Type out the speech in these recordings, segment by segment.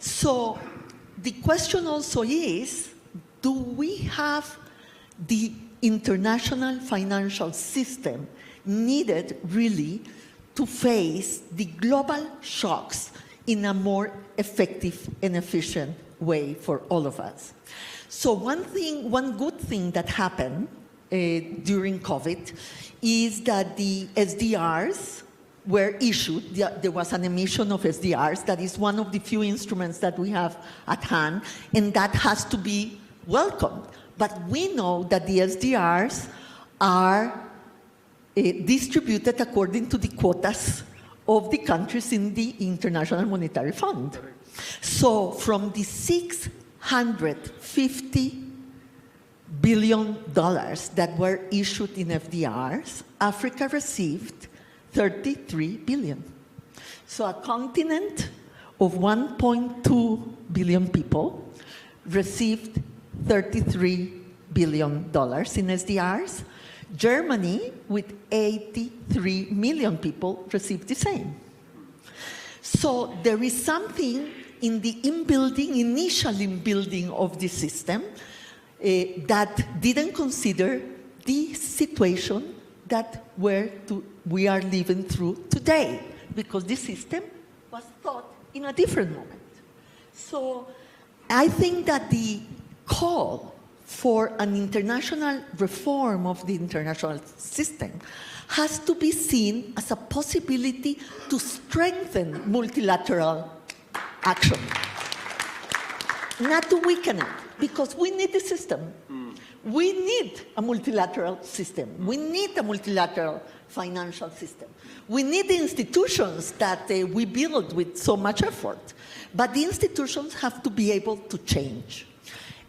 So the question also is, do we have the international financial system needed really to face the global shocks in a more effective and efficient way for all of us? So one good thing that happened during COVID is that the SDRs were issued. There was an emission of SDRs. That is one of the few instruments that we have at hand, and that has to be welcomed. But we know that the SDRs are distributed according to the quotas of the countries in the International Monetary Fund. So from the $650 billion that were issued in FDRs, Africa received 33 billion. So a continent of 1.2 billion people received $33 billion in SDRs. Germany, with 83 million people, received the same. So there is something in the initial inbuilding of the system that didn't consider the situation that we are living through today, because the system was thought in a different moment. So I think that the call for an international reform of the international system has to be seen as a possibility to strengthen multilateral action, not to weaken it, because we need the system. We need a multilateral system. We need a multilateral financial system. We need the institutions that we build with so much effort. But the institutions have to be able to change.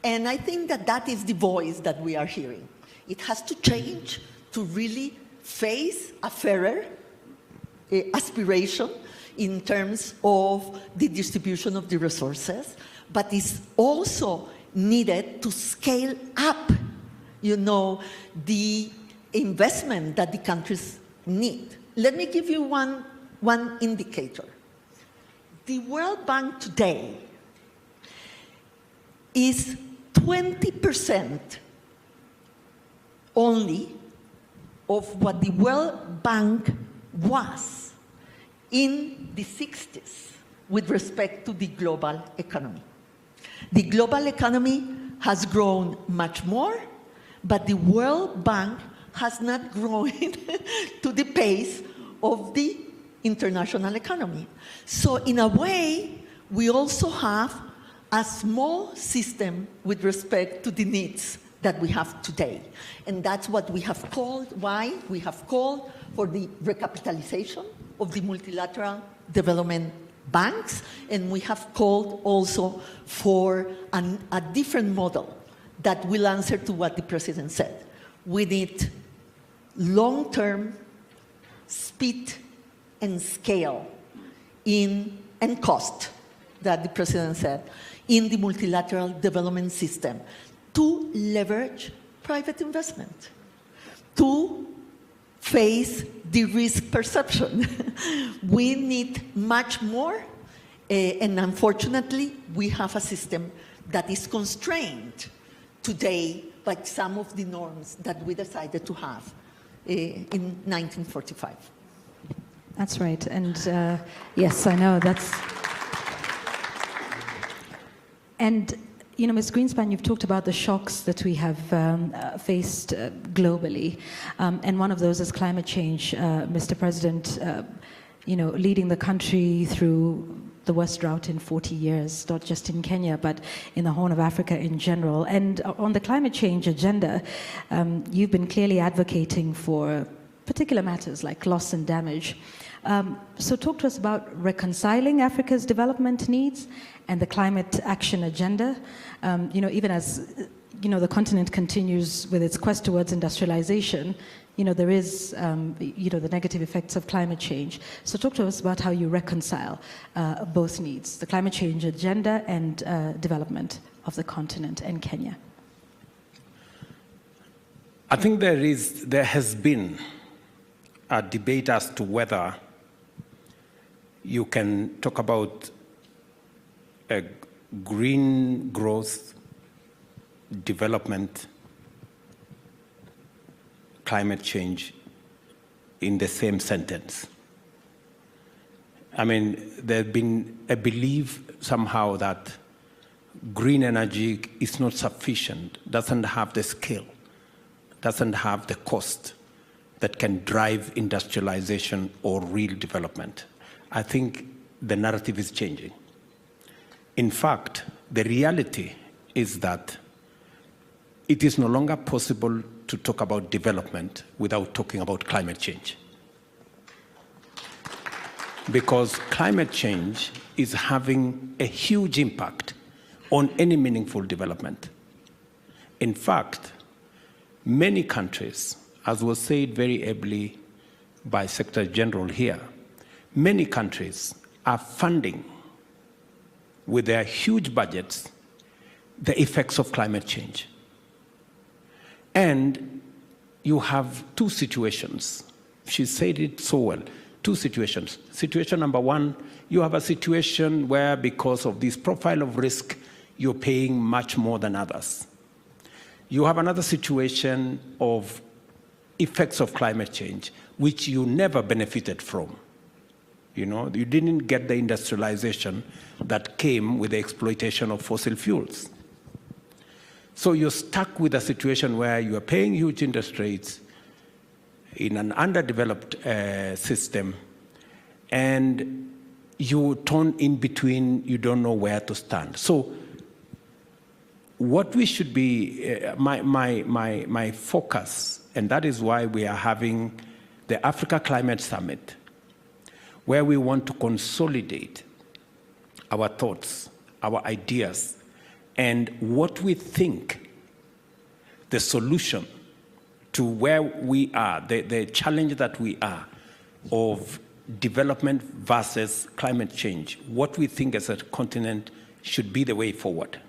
And I think that that is the voice that we are hearing. It has to change to really face a fairer aspiration in terms of the distribution of the resources, but it's also needed to scale up, the investment that the countries need. Let me give you one indicator. The World Bank today is 20% only of what the World Bank was in the 60s with respect to the global economy. The global economy has grown much more, but the World Bank has not grown to the pace of the international economy. So in a way, we also have a small system with respect to the needs that we have today. And that's what we have called, why we have called for the recapitalization of the multilateral development banks, and we have called also for a different model that will answer to what the president said. We need long-term speed and scale and cost, that the president said, in the multilateral development system to leverage private investment, to face the risk perception. We need much more, and unfortunately, we have a system that is constrained today by some of the norms that we decided to have in 1945. That's right, and yes, I know that's... And Ms. Greenspan, you've talked about the shocks that we have faced globally, and one of those is climate change. Mr. President, leading the country through the worst drought in 40 years, not just in Kenya, but in the Horn of Africa in general. And on the climate change agenda, you've been clearly advocating for particular matters like loss and damage. So talk to us about reconciling Africa's development needs and the climate action agenda, even as the continent continues with its quest towards industrialization, there is the negative effects of climate change. So talk to us about how you reconcile both needs, the climate change agenda and development of the continent and Kenya. I think there has been a debate as to whether you can talk about green growth, development, climate change in the same sentence. I mean, there's been a belief somehow that green energy is not sufficient, doesn't have the scale, doesn't have the cost that can drive industrialization or real development. I think the narrative is changing. In fact, the reality is that it is no longer possible to talk about development without talking about climate change. Because climate change is having a huge impact on any meaningful development. In fact, many countries, as was said very ably by Secretary General here, many countries are funding with their huge budgets the effects of climate change. And you have two situations. She said it so well. Two situations. Situation number one, you have a situation where because of this profile of risk, you're paying much more than others. You have another situation of effects of climate change, which you never benefited from. You know, you didn't get the industrialization that came with the exploitation of fossil fuels. So you're stuck with a situation where you are paying huge interest rates in an underdeveloped system, and you turn in between, you don't know where to stand. So what we should be, my focus, and that is why we are having the Africa Climate Summit, where we want to consolidate our thoughts, our ideas, and what we think the solution to where we are, the challenge that we are of development versus climate change, what we think as a continent should be the way forward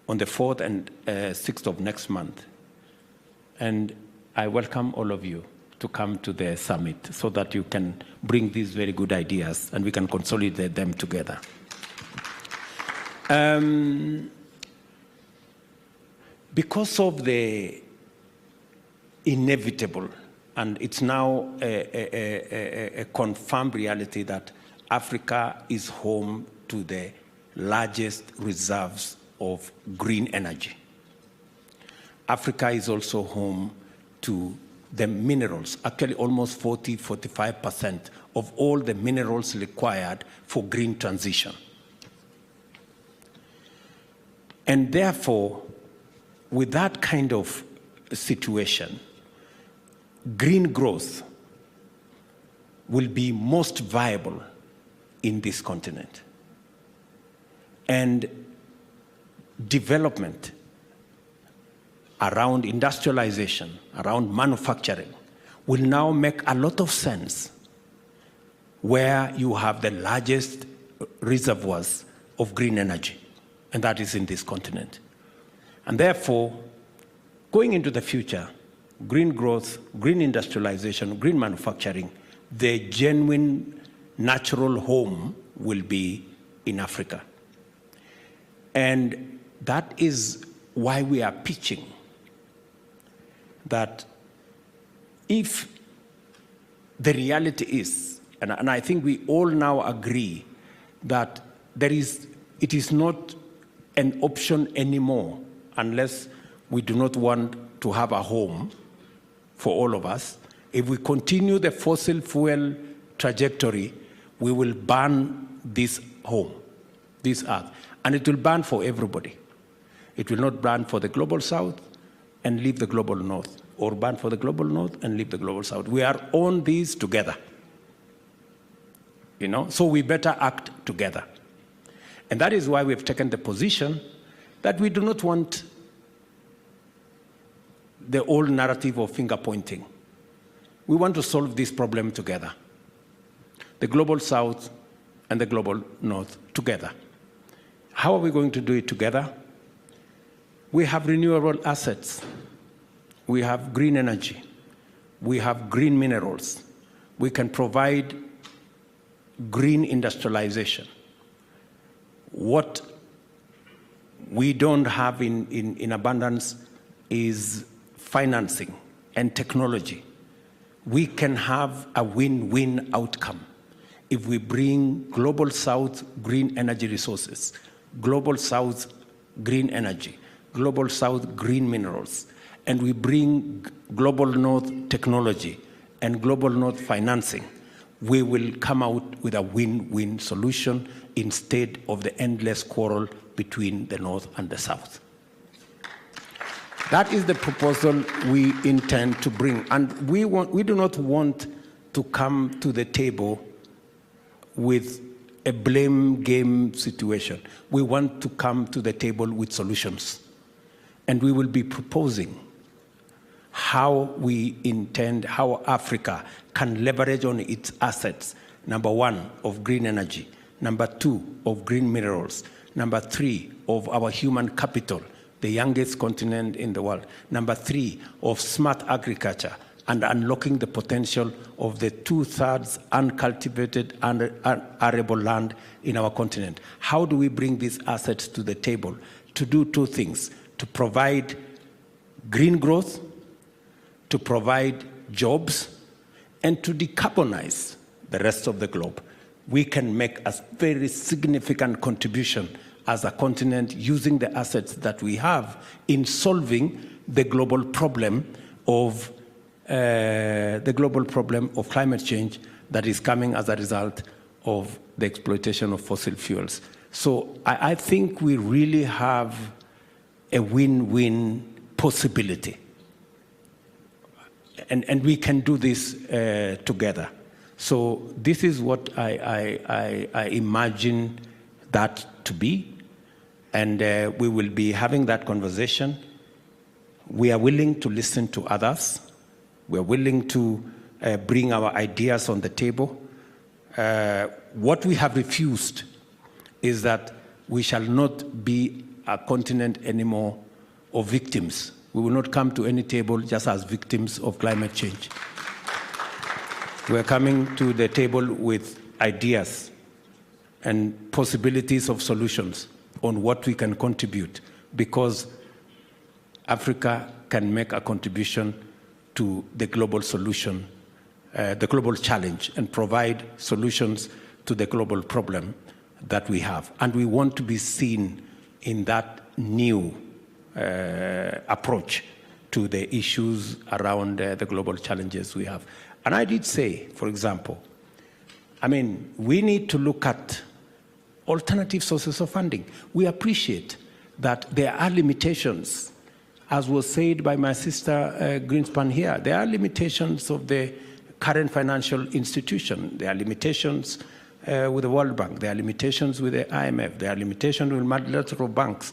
on the 4th and 6th of next month. And I welcome all of you to come to the summit so that you can bring these very good ideas and we can consolidate them together. Because of the inevitable, and it's now a confirmed reality that Africa is home to the largest reserves of green energy. Africa is also home to the minerals, actually almost 40–45% of all the minerals required for green transition. And therefore, with that kind of situation, green growth will be most viable in this continent. And development around industrialization, around manufacturing, will now make a lot of sense where you have the largest reservoirs of green energy, and that is in this continent. And therefore, going into the future, green growth, green industrialization, green manufacturing, the genuine natural home will be in Africa. And that is why we are pitching that if the reality is, and I think we all now agree that it is not an option anymore unless we do not want to have a home for all of us. If we continue the fossil fuel trajectory, we will burn this home, this earth, and it will burn for everybody. It will not burn for the global south and leave the global north, or burn for the global north and leave the global south. We are on these together, you know, so we better act together. And that is why we've taken the position that we do not want the old narrative of finger pointing. We want to solve this problem together. The global south and the global north together. How are we going to do it together? We have renewable assets. We have green energy. We have green minerals. We can provide green industrialization. What we don't have in abundance is financing and technology. We can have a win-win outcome if we bring Global South green energy resources, Global South green energy, Global South green minerals, and we bring Global North technology and Global North financing. We will come out with a win-win solution instead of the endless quarrel between the North and the South. That is the proposal we intend to bring. And we do not want to come to the table with a blame game situation. We want to come to the table with solutions. And we will be proposing how we intend, how Africa can leverage on its assets, number one, of green energy, number two, of green minerals, number three, of our human capital, the youngest continent in the world, number three, of smart agriculture, and unlocking the potential of the 2/3 uncultivated and arable land in our continent. How do we bring these assets to the table? To do two things: to provide green growth, to provide jobs, and to decarbonize the rest of the globe. We can make a very significant contribution as a continent using the assets that we have in solving the global problem of climate change that is coming as a result of the exploitation of fossil fuels. So I think we really have a win-win possibility. And we can do this together. So this is what I imagine that to be. And we will be having that conversation. We are willing to listen to others. We are willing to bring our ideas on the table. What we have refused is that we shall not be a continent anymore of victims. We will not come to any table just as victims of climate change. We are coming to the table with ideas and possibilities of solutions on what we can contribute, because Africa can make a contribution to the global solution, the global challenge, and provide solutions to the global problem that we have. And we want to be seen in that new approach to the issues around the global challenges we have. And I did say, for example, we need to look at alternative sources of funding. We appreciate that there are limitations, as was said by my sister Greenspan here. There are limitations of the current financial institution. There are limitations with the World Bank. There are limitations with the IMF. There are limitations with multilateral banks.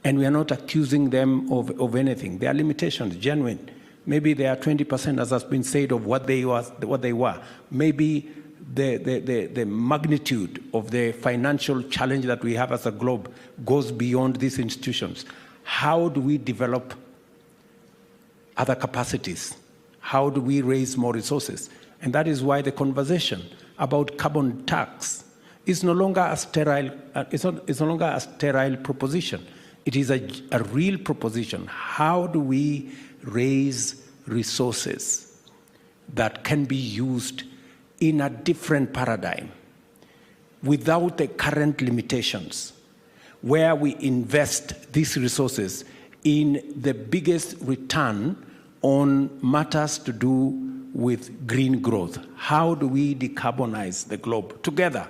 And we are not accusing them of anything. There are limitations, genuine. Maybe they are 20%, as has been said, of what they were. Maybe the magnitude of the financial challenge that we have as a globe goes beyond these institutions. How do we develop other capacities? How do we raise more resources? And that is why the conversation about carbon tax is no longer a sterile, it's no longer a sterile proposition. It is a real proposition. How do we raise resources that can be used in a different paradigm without the current limitations, where we invest these resources in the biggest return on matters to do with green growth? How do we decarbonize the globe together?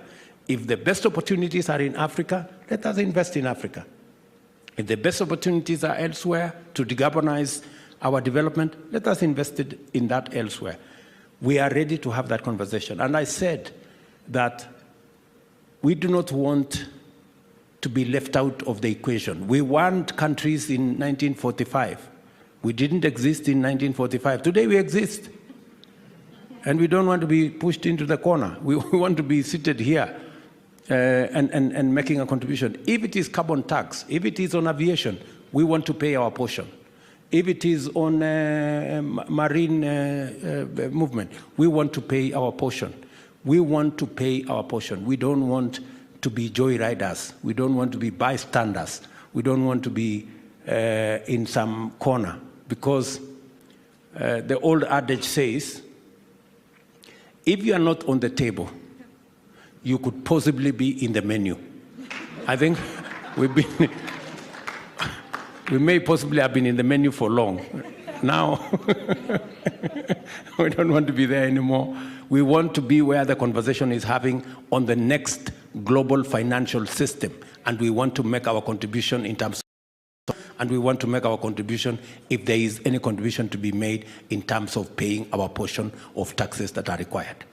If the best opportunities are in Africa, let us invest in Africa. If the best opportunities are elsewhere to decarbonize our development, let us invest in that elsewhere. We are ready to have that conversation. And I said that we do not want to be left out of the equation. We want countries in 1945. We didn't exist in 1945. Today we exist. And we don't want to be pushed into the corner. We want to be seated here and making a contribution. If it is carbon tax, if it is on aviation, we want to pay our portion. If it is on marine movement, we want to pay our portion. We want to pay our portion. We don't want to be joyriders. We don't want to be bystanders. We don't want to be in some corner, because the old adage says, if you are not on the table, you could possibly be in the menu. I think we may possibly have been in the menu for long. Now, we don't want to be there anymore. We want to be where the conversation is having on the next global financial system. And we want to make our contribution in terms of, and we want to make our contribution if there is any contribution to be made in terms of paying our portion of taxes that are required.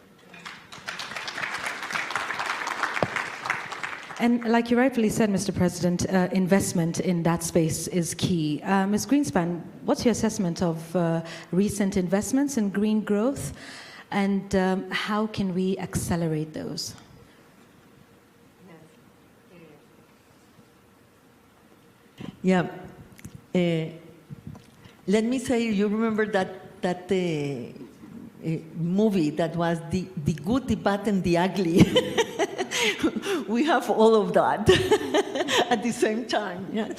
And like you rightfully said, Mr. President, investment in that space is key. Ms. Greenspan, what's your assessment of recent investments in green growth, and how can we accelerate those? Yeah. Let me say, you remember that movie that was the good, the bad, and the ugly? We have all of that at the same time. Yeah.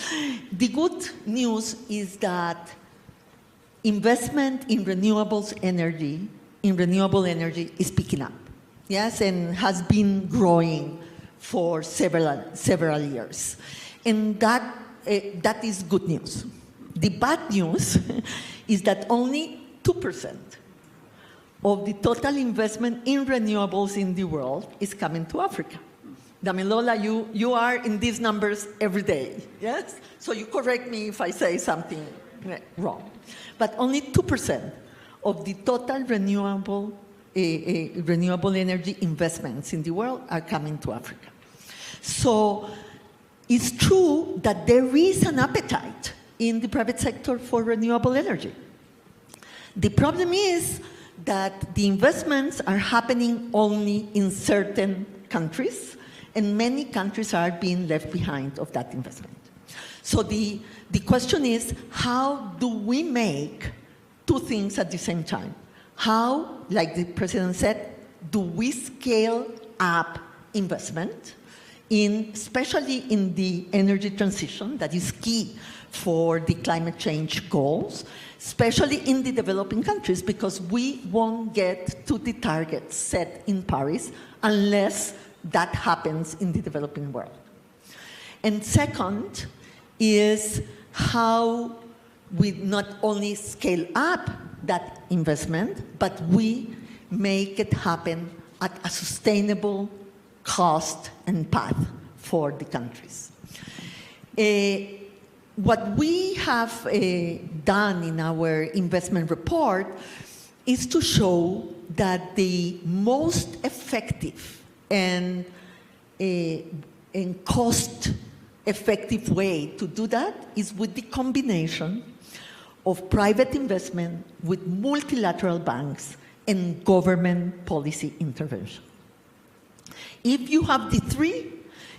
The good news is that investment in renewable energy is picking up. Yes, and has been growing for several years, and that is good news. The bad news is that only 2% of the total investment in renewables in the world is coming to Africa. Damilola, you are in these numbers every day, yes? So you correct me if I say something wrong. But only 2% of the total renewable energy investments in the world are coming to Africa. So it's true that there is an appetite in the private sector for renewable energy. The problem is that the investments are happening only in certain countries, and many countries are being left behind of that investment. So the question is, how do we make two things at the same time? How, like the President said, do we scale up investment, especially in the energy transition that is key for the climate change goals, especially in the developing countries, because we won't get to the targets set in Paris unless that happens in the developing world. And second is how we not only scale up that investment, but we make it happen at a sustainable cost and path for the countries. What we have done in our investment report is to show that the most effective and cost-effective way to do that is with the combination of private investment with multilateral banks and government policy intervention. If you have the three,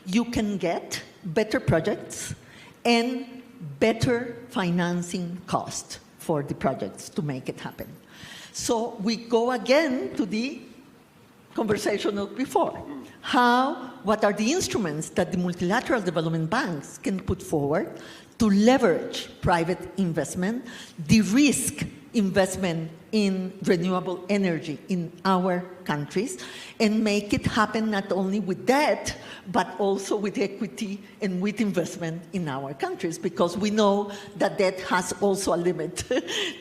you can get better projects and better financing cost for the projects to make it happen. So we go again to the conversation of before. What are the instruments that the multilateral development banks can put forward to leverage private investment, de-risk investment in renewable energy in our countries, and make it happen not only with debt, but also with equity and with investment in our countries, because we know that debt has also a limit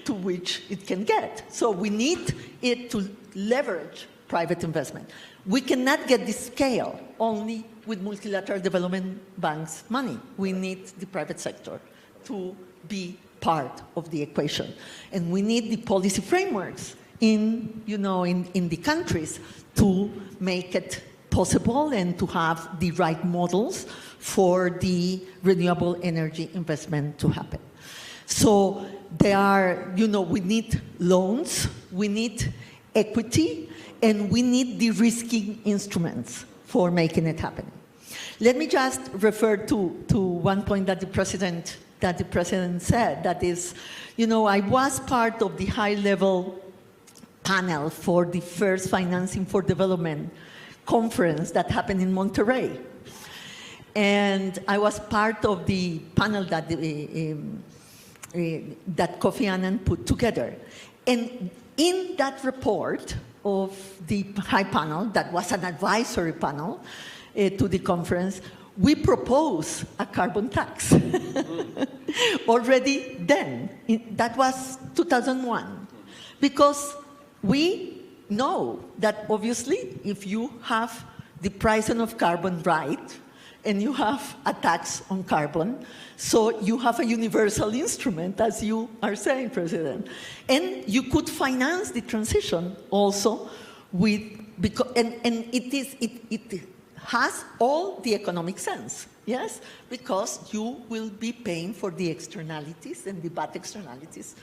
to which it can get. So we need it to leverage private investment. We cannot get the scale only with multilateral development banks' money. We need the private sector to be part of the equation. And we need the policy frameworks in the countries to make it possible and to have the right models for the renewable energy investment to happen. So we need loans, we need equity, and we need de-risking instruments for making it happen. Let me just refer to one point that the President said, that is, I was part of the high-level panel for the first Financing for Development conference that happened in Monterrey And I was part of the panel that, that Kofi Annan put together. And in that report of the high panel, that was an advisory panel to the conference, we proposed a carbon tax already then. That was 2001. Because we know that obviously if you have the pricing of carbon right, and you have a tax on carbon, so you have a universal instrument, as you are saying, President. And you could finance the transition also with, because, and it has all the economic sense, yes? Because you will be paying for the externalities and the bad externalities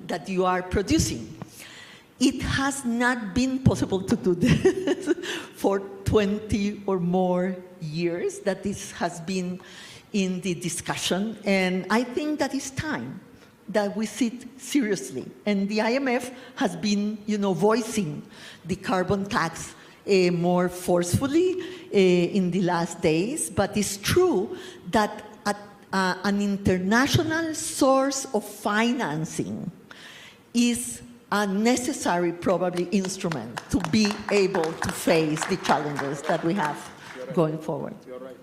that you are producing. It has not been possible to do this for 20 or more years that this has been in the discussion. And I think that it's time that we sit seriously. And the IMF has been, voicing the carbon tax more forcefully in the last days. But it's true that an international source of financing is a necessary, probably, instrument to be able to face the challenges that we have going forward. You're right.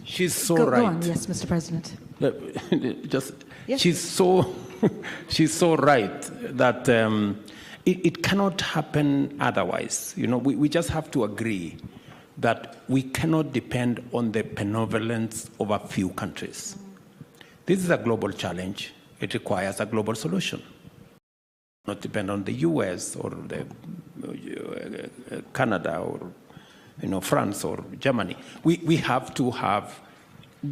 She's so go right. Go on, yes, Mr. President. Yes. She's so right that it cannot happen otherwise. We just have to agree that we cannot depend on the benevolence of a few countries. This is a global challenge. It requires a global solution. Not depend on the US or Canada or France or Germany. We have to have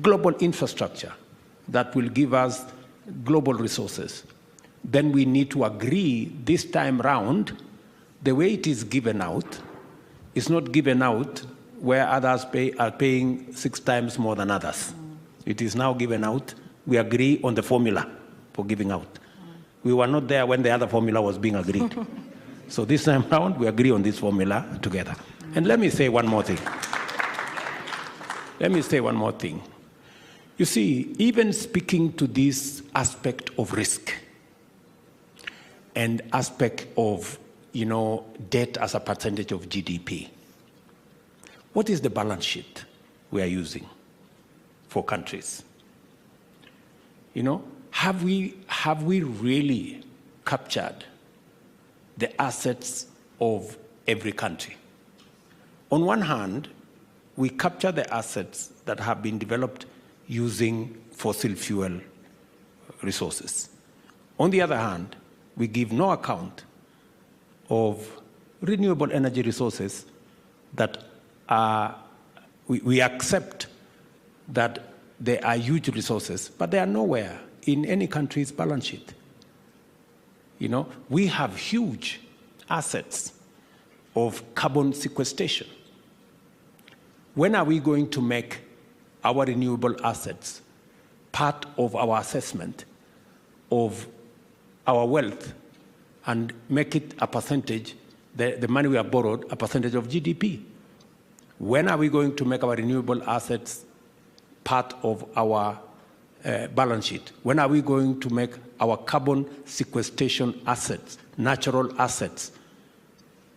global infrastructure that will give us global resources. Then we need to agree this time round, the way it is given out, is not given out where others are paying 6 times more than others. It is now given out. We agree on the formula for giving out. We were not there when the other formula was being agreed. So this time around, we agree on this formula together. And let me say one more thing. You see, even speaking to this aspect of risk and aspect of, debt as a percentage of GDP, what is the balance sheet we are using for countries? Have we really captured the assets of every country? On one hand, we capture the assets that have been developed using fossil fuel resources. On the other hand, we give no account of renewable energy resources that we accept that they are huge resources, but they are nowhere in any country's balance sheet. We have huge assets of carbon sequestration. When are we going to make our renewable assets part of our assessment of our wealth and make it a percentage, the money we have borrowed, a percentage of GDP? When are we going to make our renewable assets part of our balance sheet? When are we going to make our carbon sequestration assets, natural assets,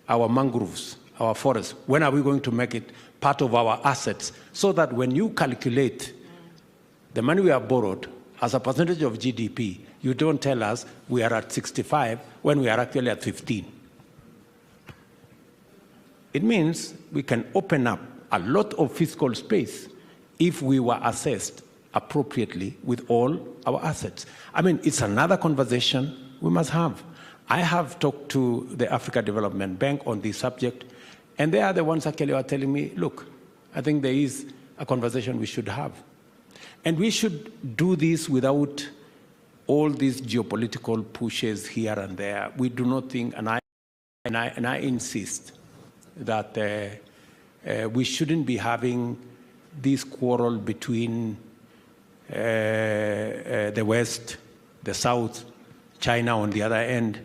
our mangroves, our forests, when are we going to make it part of our assets so that when you calculate the money we have borrowed as a percentage of GDP, you don't tell us we are at 65 when we are actually at 15. It means we can open up a lot of fiscal space if we were assessed appropriately with all our assets. It's another conversation we must have. I have talked to the Africa Development Bank on this subject, and they are the ones actually who are telling me, look, I think there is a conversation we should have. And we should do this without all these geopolitical pushes here and there. We do not think, and I insist that we shouldn't be having this quarrel between the West, the South, China on the other end.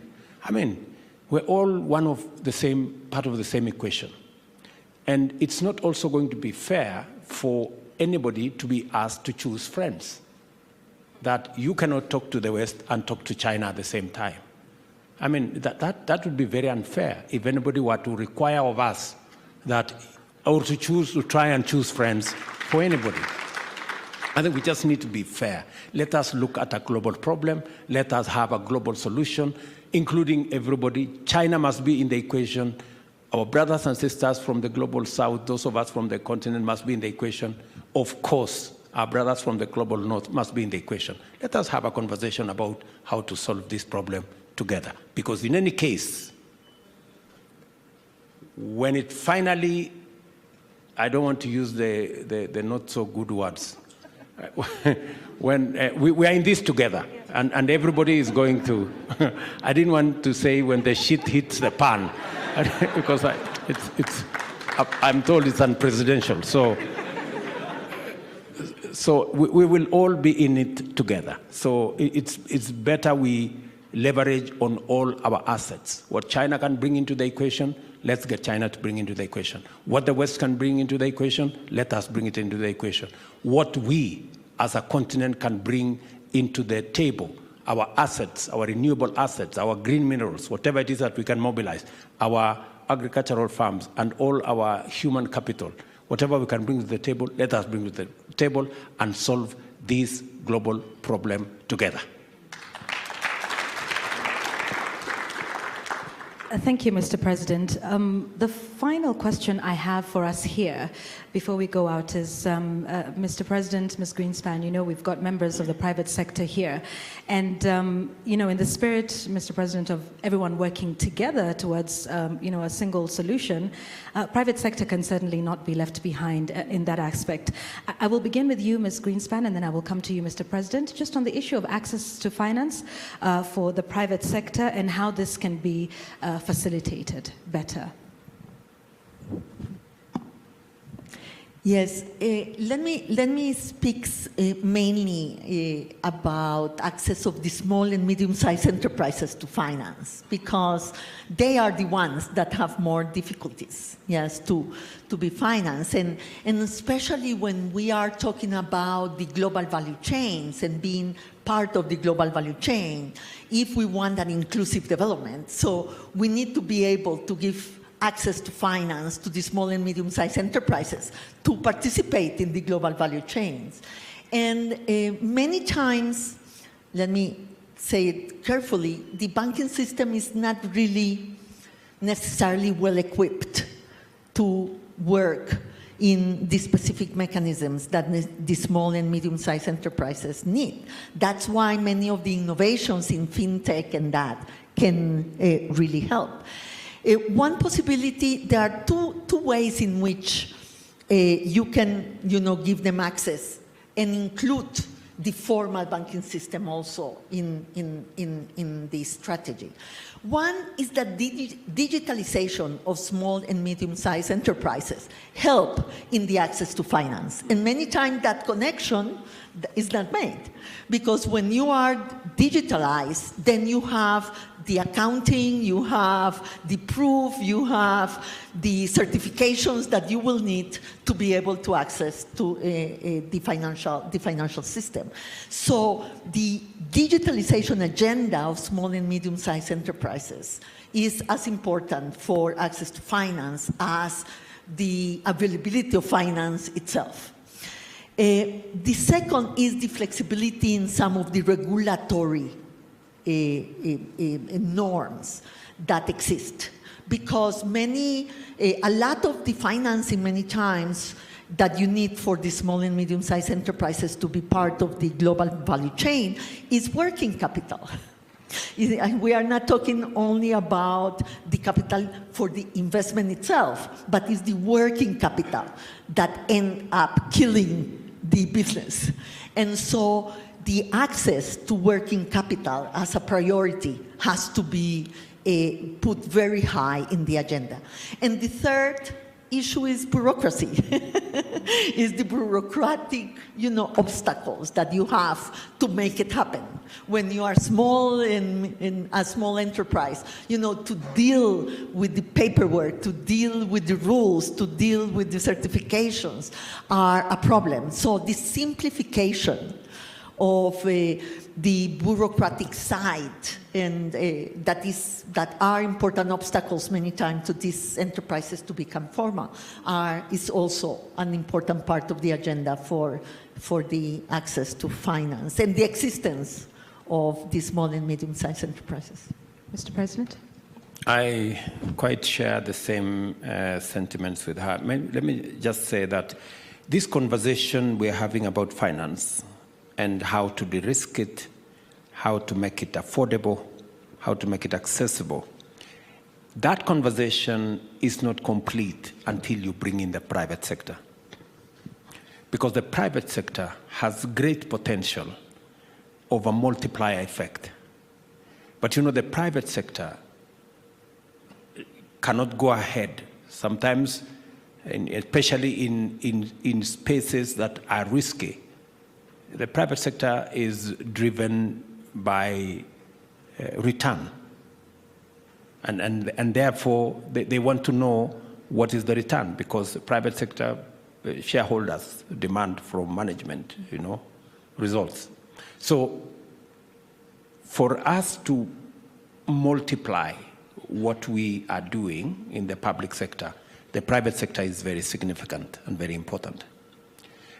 We're all part of the same equation. And it's not also going to be fair for anybody to be asked to choose friends. That you cannot talk to the West and talk to China at the same time. I mean, that would be very unfair if anybody were to require of us that, or to try and choose friends for anybody. I think we just need to be fair. Let us look at a global problem. Let us have a global solution, including everybody. China must be in the equation. Our brothers and sisters from the global south, those of us from the continent must be in the equation. Of course, our brothers from the global north must be in the equation. Let us have a conversation about how to solve this problem together. Because in any case, when it finally, I don't want to use the not so good words, when we are in this together, and everybody is going to, I didn't want to say when the shit hits the pan, because I'm told it's unpresidential. So we will all be in it together. So it's better we leverage on all our assets. What China can bring into the equation, let's get China to bring into the equation. What the West can bring into the equation, let us bring it into the equation. What we as a continent can bring into the table, our assets, our renewable assets, our green minerals, whatever it is that we can mobilize, our agricultural farms and all our human capital, whatever we can bring to the table, let us bring to the table and solve this global problem together. Thank you, Mr. President. The final question I have for us here before we go out is, Mr. President, Ms. Greenspan, you know, we've got members of the private sector here. And, you know, in the spirit, Mr. President, of everyone working together towards, you know, a single solution, private sector can certainly not be left behind in that aspect. I will begin with you, Ms. Greenspan, and then I will come to you, Mr. President, just on the issue of access to finance for the private sector and how this can be facilitated better. Yes, let me speak mainly about access of the small and medium-sized enterprises to finance, because they are the ones that have more difficulties, yes, to be financed, and especially when we are talking about the global value chains and being part of the global value chain, if we want an inclusive development. So we need to be able to give access to finance to the small and medium-sized enterprises to participate in the global value chains. And many times, let me say it carefully, the banking system is not really necessarily well equipped to work in the specific mechanisms that the small and medium-sized enterprises need. That's why many of the innovations in fintech and that can really help. One possibility, there are two ways in which you can, give them access and include the formal banking system also in this strategy. One is that digitalization of small and medium-sized enterprises help in the access to finance. And many times that connection is not made, because when you are digitalized, then you have the accounting, you have the proof, you have the certifications that you will need to be able to access to the financial system. So the digitalization agenda of small and medium-sized enterprises is as important for access to finance as the availability of finance itself. The second is the flexibility in some of the regulatory norms that exist, because a lot of the financing many times that you need for the small and medium-sized enterprises to be part of the global value chain is working capital. We are not talking only about the capital for the investment itself, but it's the working capital that end up killing the business. And so the access to working capital as a priority has to be put very high in the agenda. And the third issue is bureaucracy. Is the bureaucratic, obstacles that you have to make it happen. When you are small in a small enterprise, to deal with the paperwork, to deal with the rules, to deal with the certifications are a problem. So the simplification of the bureaucratic side, and that are important obstacles many times to these enterprises to become formal, is also an important part of the agenda for the access to finance and the existence of these small and medium-sized enterprises. Mr. President? I quite share the same sentiments with her. Let me just say that this conversation we're having about finance and how to de-risk it, how to make it affordable, how to make it accessible, that conversation is not complete until you bring in the private sector. Because the private sector has great potential of a multiplier effect. But the private sector cannot go ahead, sometimes, especially in spaces that are risky. The private sector is driven by return. And therefore, they want to know what is the return, because the private sector shareholders demand from management, results. So for us to multiply what we are doing in the public sector, the private sector is very significant and very important.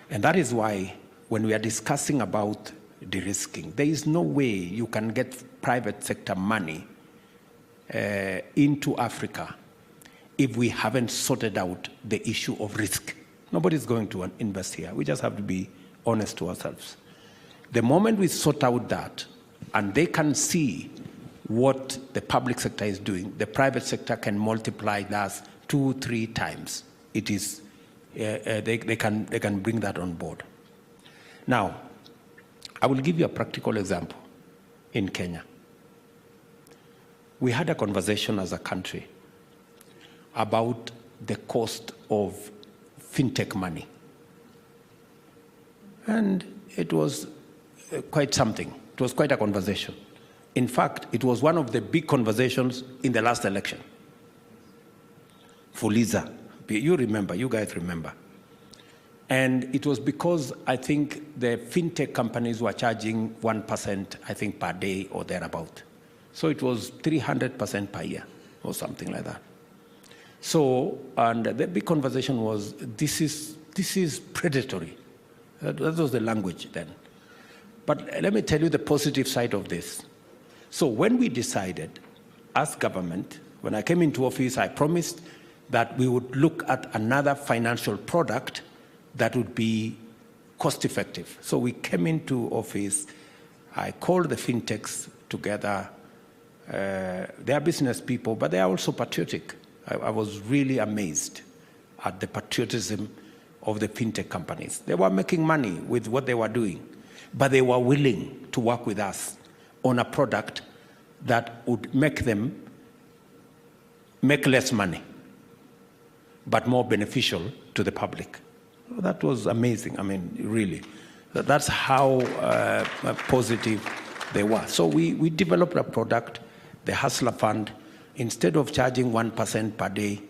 And that is why when we are discussing about de-risking, there is no way you can get private sector money into Africa if we haven't sorted out the issue of risk. Nobody's going to invest here. We just have to be honest to ourselves. The moment we sort out that, and they can see what the public sector is doing, the private sector can multiply that 2-3 times. It is, they can bring that on board. Now, I will give you a practical example in Kenya. We had a conversation as a country about the cost of fintech money. And it was quite something. It was quite a conversation. In fact, it was one of the big conversations in the last election. Fuliza. You remember, you guys remember. And it was because I think the fintech companies were charging 1%, I think, per day or thereabout. So it was 300% per year or something like that. So, and the big conversation was, this is predatory. That was the language then. But let me tell you the positive side of this. So when we decided, as government, when I came into office, I promised that we would look at another financial product that would be cost-effective. So we came into office, I called the fintechs together. They are business people, but they are also patriotic. I was really amazed at the patriotism of the fintech companies. They were making money with what they were doing, but they were willing to work with us on a product that would make them make less money, but more beneficial to the public. That was amazing. I mean, really. That's how positive they were. So we developed a product, the Hustler Fund. Instead of charging 1% per day,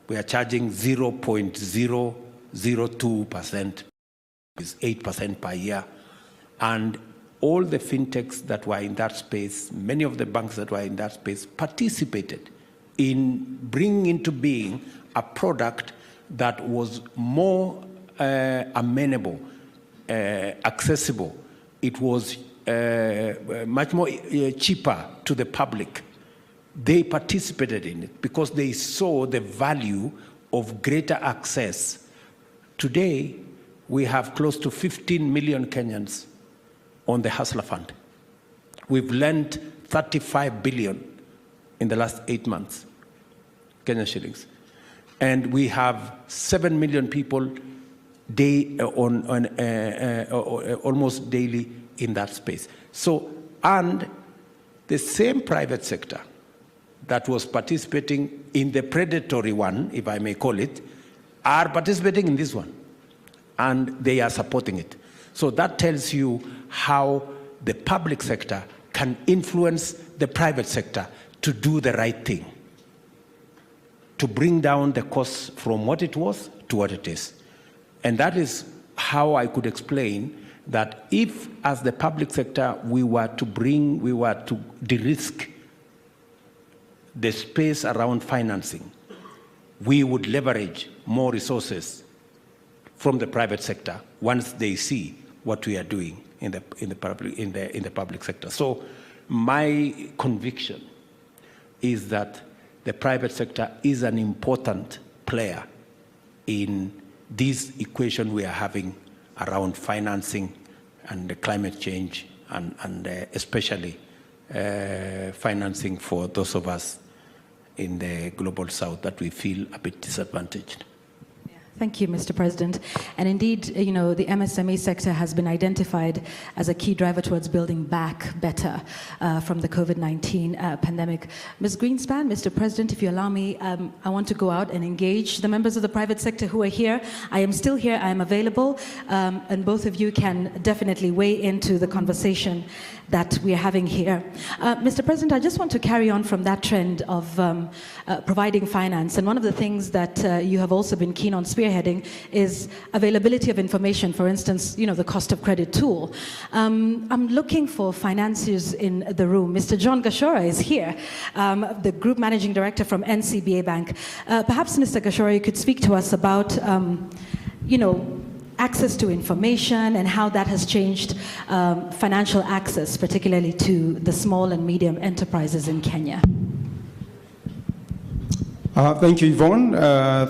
we are charging 0.002%, is 8% per year. And all the fintechs that were in that space, many of the banks that were in that space, participated in bringing into being a product that was more amenable, accessible. It was much more cheaper to the public. They participated in it because they saw the value of greater access. Today, we have close to 15 million Kenyans on the Hustler Fund. We've lent 35 billion in the last 8 months, Kenyan shillings. And we have 7 million people almost daily in that space. So, and the same private sector that was participating in the predatory one, if I may call it, are participating in this one, and they are supporting it. So that tells you how the public sector can influence the private sector to do the right thing, to bring down the cost from what it was to what it is. And that is how I could explain that if, as the public sector, we were to de-risk the space around financing, we would leverage more resources from the private sector once they see what we are doing in the public sector. So my conviction is that the private sector is an important player in this equation we are having around financing and the climate change and especially financing for those of us in the global south that we feel a bit disadvantaged. Thank you, Mr. President. And indeed, you know, the MSME sector has been identified as a key driver towards building back better from the COVID-19 pandemic. Ms. Greenspan, Mr. President, if you allow me, I want to go out and engage the members of the private sector who are here. I am still here, I am available, and both of you can definitely weigh into the conversation that we are having here. Mr. President, I just want to carry on from that trend of providing finance. And one of the things that you have also been keen on spearheading is availability of information, for instance, you know, the cost of credit tool. I'm looking for financiers in the room. Mr. John Gashora is here, the Group Managing Director from NCBA Bank. Perhaps, Mr. Gashora, you could speak to us about, you know, access to information and how that has changed financial access, particularly to the small and medium enterprises in Kenya. Thank you, Yvonne.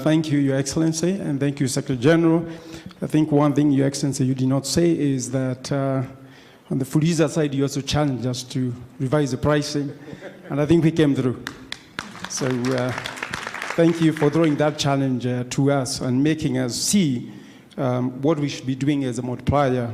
Thank you, Your Excellency, and thank you, Secretary General. I think one thing, Your Excellency, you did not say is that on the Fuliza side, you also challenged us to revise the pricing, and I think we came through. So thank you for throwing that challenge to us and making us see what we should be doing as a multiplier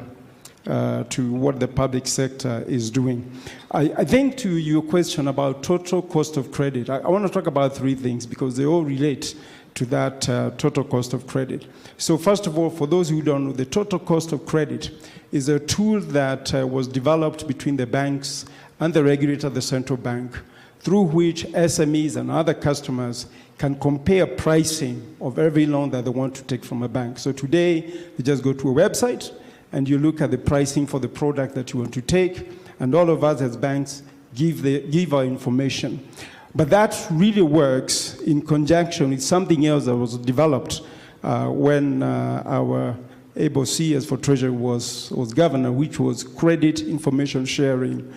to what the public sector is doing. I think to your question about total cost of credit, I want to talk about three things because they all relate to that total cost of credit. So first of all, for those who don't know, the total cost of credit is a tool that was developed between the banks and the regulator, the central bank, through which SMEs and other customers can compare pricing of every loan that they want to take from a bank. So today, you just go to a website and you look at the pricing for the product that you want to take, and all of us as banks give our information. But that really works in conjunction with something else that was developed when our ABOC, as for Treasury, was governor, which was Credit Information Sharing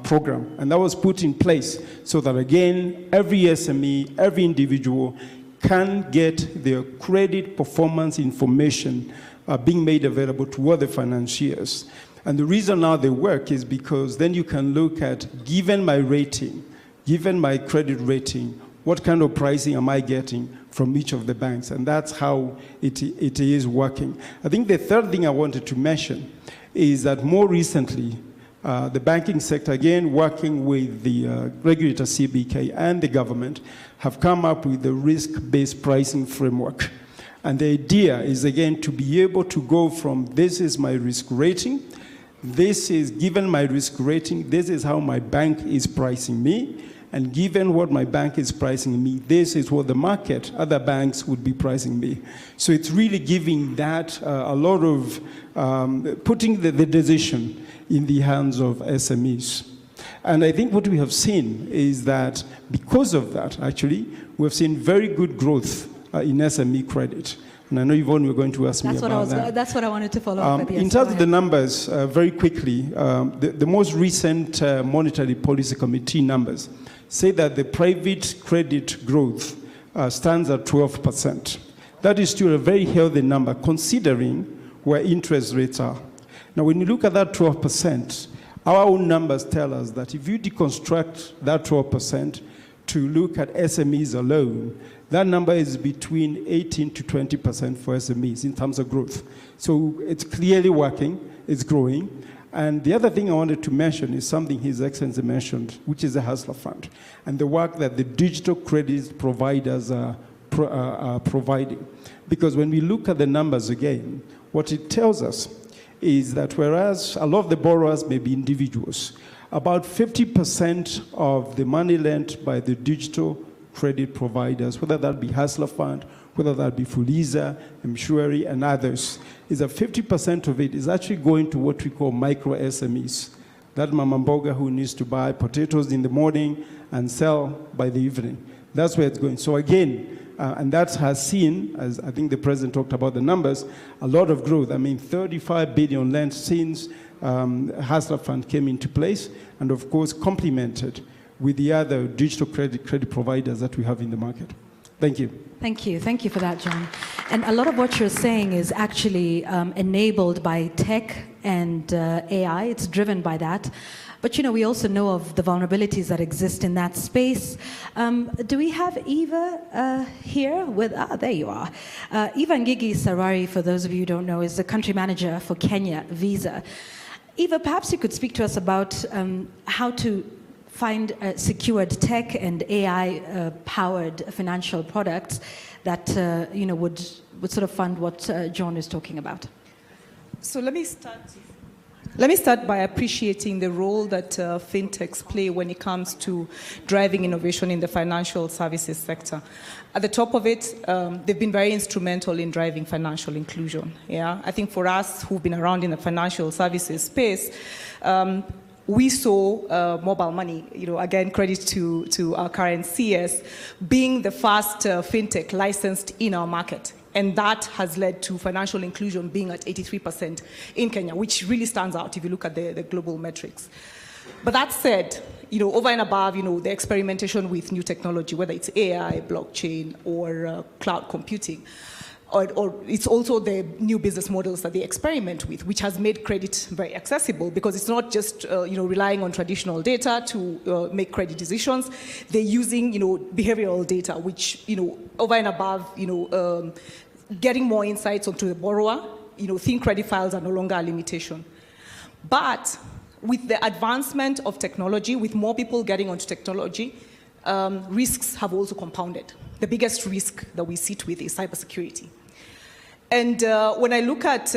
Program. And that was put in place so that, again, every SME, every individual can get their credit performance information being made available to other financiers. And the reason now they work is because then you can look at, given my rating, given my credit rating, what kind of pricing am I getting from each of the banks? And that's how it is working. I think the third thing I wanted to mention is that more recently, the banking sector, again, working with the regulator CBK and the government, have come up with the risk-based pricing framework. And the idea is, again, to be able to go from this is my risk rating, this is given my risk rating, this is how my bank is pricing me, and given what my bank is pricing me, this is what the market, other banks would be pricing me. So it's really giving that a lot of, putting the decision in the hands of SMEs. And I think what we have seen is that because of that, actually, we've seen very good growth in SME credit. And I know, Yvonne, you're going to ask me about that. That's what I wanted to follow up with. Yes, in terms of the numbers, very quickly, the most recent Monetary Policy Committee numbers say that the private credit growth stands at 12%. That is still a very healthy number, considering where interest rates are. Now, when you look at that 12%, our own numbers tell us that if you deconstruct that 12% to look at SMEs alone, that number is between 18 to 20% for SMEs in terms of growth. So it's clearly working, it's growing. And the other thing I wanted to mention is something His Excellency mentioned, which is the Hustler Fund, and the work that the digital credit providers are providing. Because when we look at the numbers again, what it tells us is that whereas a lot of the borrowers may be individuals, about 50% of the money lent by the digital credit providers, whether that be Hustler Fund, whether that be Fuliza, Mshwari, and others, is that 50% of it is actually going to what we call micro SMEs. That mama mboga who needs to buy potatoes in the morning and sell by the evening. That's where it's going. So again, and that has seen, as I think the president talked about the numbers, a lot of growth. I mean, 35 billion lent since Hustler Fund came into place, and of course complemented with the other digital credit providers that we have in the market. Thank you. Thank you. Thank you for that, John. And a lot of what you're saying is actually enabled by tech and AI. It's driven by that. But, you know, we also know of the vulnerabilities that exist in that space. Do we have Eva here with, there you are. Eva Ngigi Sarari, for those of you who don't know, is the country manager for Kenya Visa. Eva, perhaps you could speak to us about how to find secured tech and AI-powered financial products that you know would sort of fund what John is talking about. So let me start by appreciating the role that fintechs play when it comes to driving innovation in the financial services sector. At the top of it, they've been very instrumental in driving financial inclusion. Yeah, I think for us who've been around in the financial services space, we saw mobile money, you know, again, credit to our current CS, being the first fintech licensed in our market. And that has led to financial inclusion being at 83% in Kenya, which really stands out if you look at the global metrics. But that said, you know, over and above, you know, the experimentation with new technology, whether it's AI, blockchain, or cloud computing, or it's also the new business models that they experiment with, which has made credit very accessible because it's not just you know, relying on traditional data to make credit decisions. They're using, you know, behavioral data, which, you know, over and above, you know, getting more insights onto the borrower. You know, thin credit files are no longer a limitation. But with the advancement of technology, with more people getting onto technology, risks have also compounded. The biggest risk that we sit with is cybersecurity. And when I look at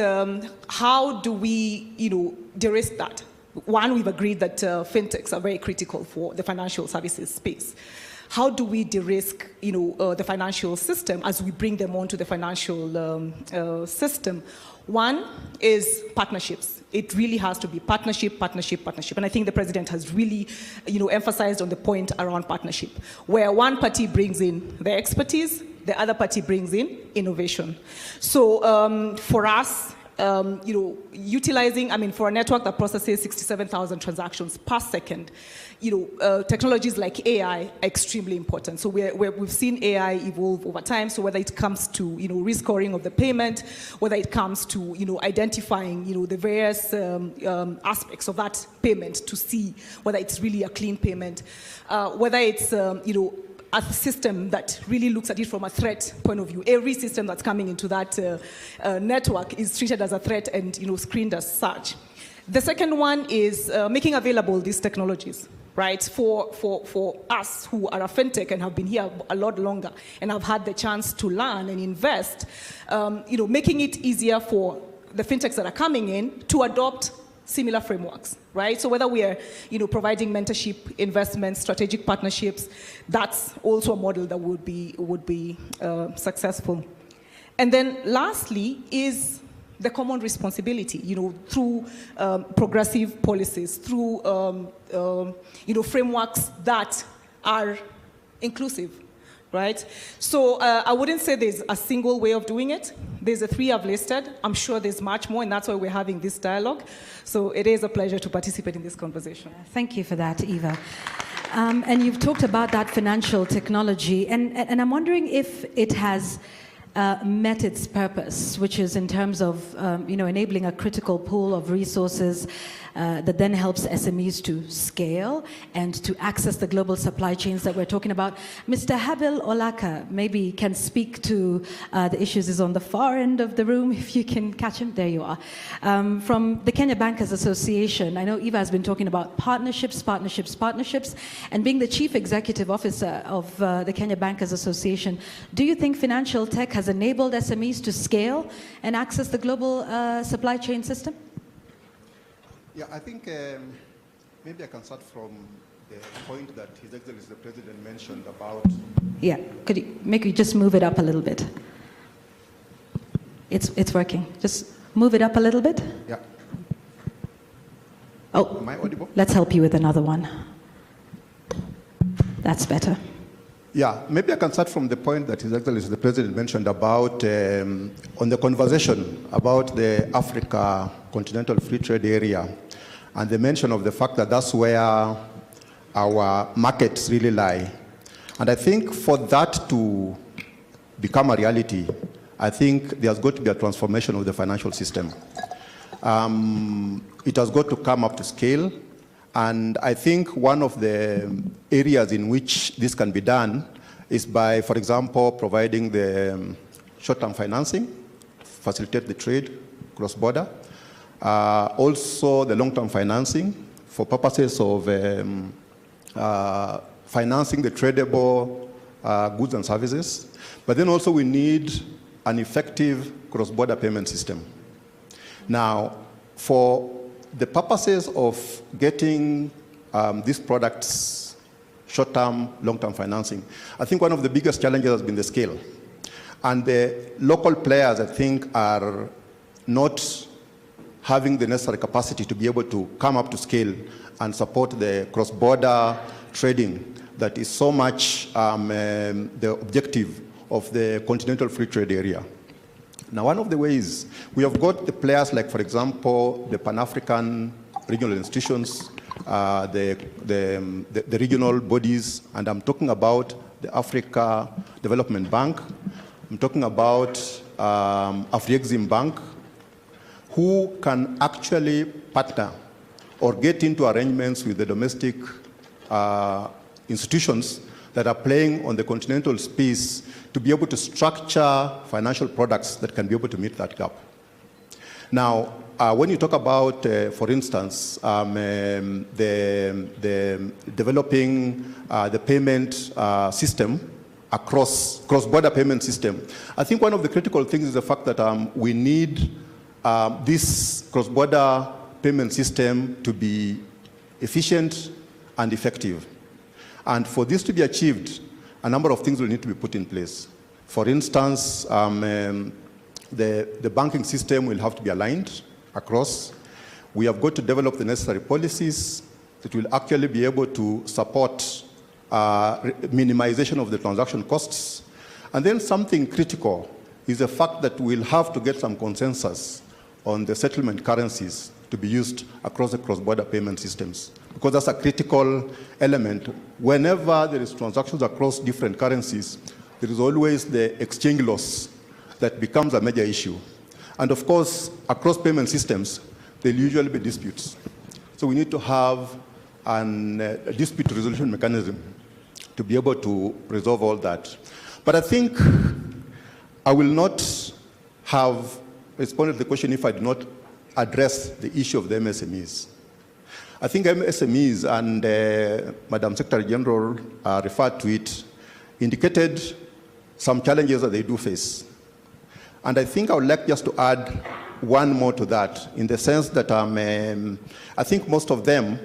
how do we, you know, de-risk that, one, we've agreed that fintechs are very critical for the financial services space. How do we de-risk, you know, the financial system as we bring them onto the financial system? One is partnerships. It really has to be partnership, partnership, partnership. And I think the president has really, you know, emphasized on the point around partnership, where one party brings in their expertise, the other party brings in innovation. So for us, you know, utilizing, I mean, for a network that processes 67,000 transactions per second, you know, technologies like AI are extremely important. So we've seen AI evolve over time. So whether it comes to, you know, risk scoring of the payment, whether it comes to, you know, identifying, you know, the various aspects of that payment to see whether it's really a clean payment, whether it's, you know, a system that really looks at it from a threat point of view. Every system that's coming into that network is treated as a threat and, you know, screened as such. The second one is making available these technologies, right? For us who are a fintech and have been here a lot longer and have had the chance to learn and invest, you know, making it easier for the fintechs that are coming in to adopt similar frameworks, right? So whether we are, you know, providing mentorship, investments, strategic partnerships, that's also a model that would be successful. And then lastly is the common responsibility, you know, through progressive policies, through, you know, frameworks that are inclusive, right? So I wouldn't say there's a single way of doing it. There's the three I've listed. I'm sure there's much more, and that's why we're having this dialogue. So it is a pleasure to participate in this conversation. Thank you for that, Eva. And you've talked about that financial technology, and I'm wondering if it has met its purpose, which is in terms of enabling a critical pool of resources that then helps SMEs to scale and to access the global supply chains that we're talking about. Mr. Habil Olaka maybe can speak to the issues. Is on the far end of the room, if you can catch him. There you are. From the Kenya Bankers Association, I know Eva has been talking about partnerships, and being the Chief Executive Officer of the Kenya Bankers Association, do you think financial tech has enabled SMEs to scale and access the global supply chain system? Yeah, I think maybe I can start from the point that His Excellency the President mentioned about... Yeah, could you just move it up a little bit? It's working. Just move it up a little bit. Yeah. Oh, am I audible? Let's help you with another one. That's better. Yeah, maybe I can start from the point that His Excellency the President mentioned about, on the conversation about the Africa Continental Free Trade Area, and the mention of the fact that that's where our markets really lie. And I think for that to become a reality, I think there's got to be a transformation of the financial system. It has got to come up to scale. And I think one of the areas in which this can be done is by, for example, providing the short-term financing, facilitate the trade cross-border. Also the long-term financing for purposes of financing the tradable goods and services. But then also we need an effective cross-border payment system. Now, for the purposes of getting these products short-term, long-term financing, I think one of the biggest challenges has been the scale. And the local players, I think, are not having the necessary capacity to be able to come up to scale and support the cross-border trading that is so much the objective of the Continental Free Trade Area. Now, one of the ways, we have got the players like, for example, the Pan-African regional institutions, the regional bodies, and I'm talking about the Africa Development Bank, I'm talking about Afrexim Bank, who can actually partner or get into arrangements with the domestic institutions that are playing on the continental space to be able to structure financial products that can be able to meet that gap. Now, when you talk about, for instance, the developing the payment system across cross-border payment system, I think one of the critical things is the fact that we need this cross-border payment system to be efficient and effective. And for this to be achieved, a number of things will need to be put in place. For instance, the banking system will have to be aligned across. We have got to develop the necessary policies that will actually be able to support minimization of the transaction costs. And then something critical is the fact that we'll have to get some consensus on the settlement currencies to be used across the cross-border payment systems, because that's a critical element. Whenever there is transactions across different currencies, there is always the exchange loss that becomes a major issue. And of course, across payment systems, there'll usually be disputes. So we need to have a dispute resolution mechanism to be able to resolve all that. But I think I will not have responded to the question if I did not address the issue of the MSMEs. I think MSMEs, and Madam Secretary General referred to it, indicated some challenges that they do face. And I think I would like just to add one more to that, in the sense that I think most of them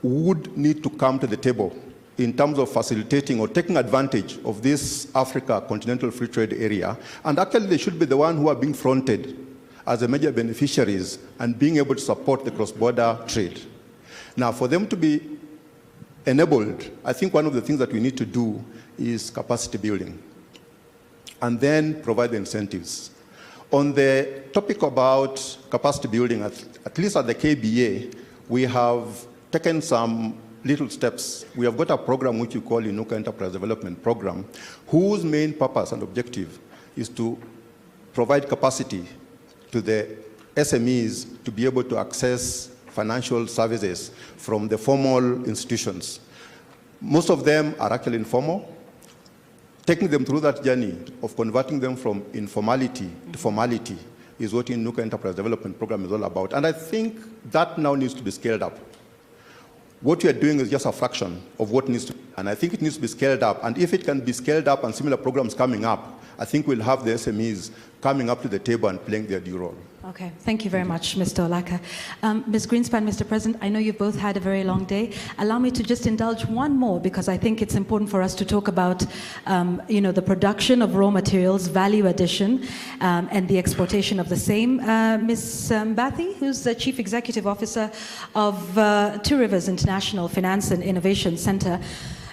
would need to come to the table in terms of facilitating or taking advantage of this Africa Continental Free Trade Area. And actually, they should be the ones who are being fronted as the major beneficiaries and being able to support the cross-border trade. Now, for them to be enabled, I think one of the things that we need to do is capacity building, and then provide the incentives. On the topic about capacity building, at least at the KBA, we have taken some little steps. We have got a program which we call Inuka Enterprise Development Program, whose main purpose and objective is to provide capacity to the SMEs to be able to access financial services from the formal institutions. Most of them are actually informal. Taking them through that journey of converting them from informality to formality is what Inuka Enterprise Development Program is all about. And I think that now needs to be scaled up. What we are doing is just a fraction of what needs to be, and I think it needs to be scaled up. And if it can be scaled up and similar programs coming up, I think we'll have the SMEs coming up to the table and playing their due role. Okay, thank you very much, Mr. Olaka. Ms. Greenspan, Mr. President, I know you've both had a very long day. Allow me to just indulge one more, because I think it's important for us to talk about, the production of raw materials, value addition, and the exportation of the same. Ms. Mbathi, who's the Chief Executive Officer of Two Rivers International Finance and Innovation Center.